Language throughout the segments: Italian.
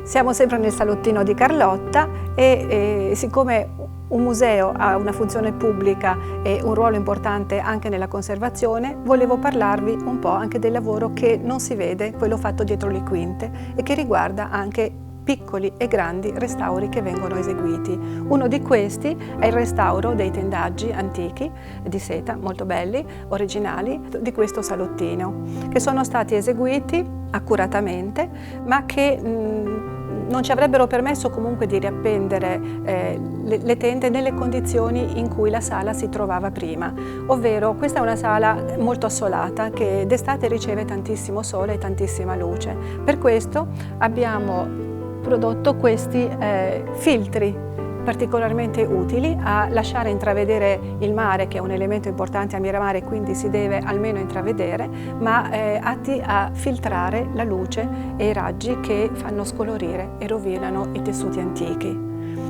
Siamo sempre nel salottino di Carlotta e siccome un museo ha una funzione pubblica e un ruolo importante anche nella conservazione, volevo parlarvi un po' anche del lavoro che non si vede, quello fatto dietro le quinte e che riguarda anche piccoli e grandi restauri che vengono eseguiti. Uno di questi è il restauro dei tendaggi antichi di seta, molto belli, originali, di questo salottino, che sono stati eseguiti accuratamente, ma che non ci avrebbero permesso comunque di riappendere le tende nelle condizioni in cui la sala si trovava prima, ovvero questa è una sala molto assolata che d'estate riceve tantissimo sole e tantissima luce. Per questo abbiamo prodotto questi filtri particolarmente utili a lasciare intravedere il mare, che è un elemento importante a Miramare, quindi si deve almeno intravedere, ma atti a filtrare la luce e i raggi che fanno scolorire e rovinano i tessuti antichi.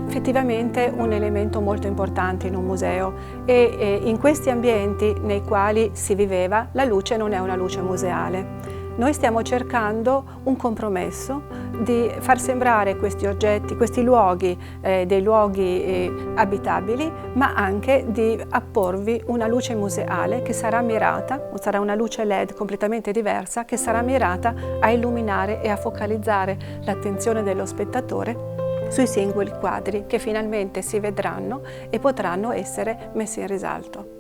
Effettivamente un elemento molto importante in un museo e in questi ambienti nei quali si viveva la luce non è una luce museale. Noi stiamo cercando un compromesso di far sembrare questi oggetti, questi luoghi, dei luoghi abitabili, ma anche di apporvi una luce museale che sarà mirata, sarà una luce LED completamente diversa, che sarà mirata a illuminare e a focalizzare l'attenzione dello spettatore sui singoli quadri che finalmente si vedranno e potranno essere messi in risalto.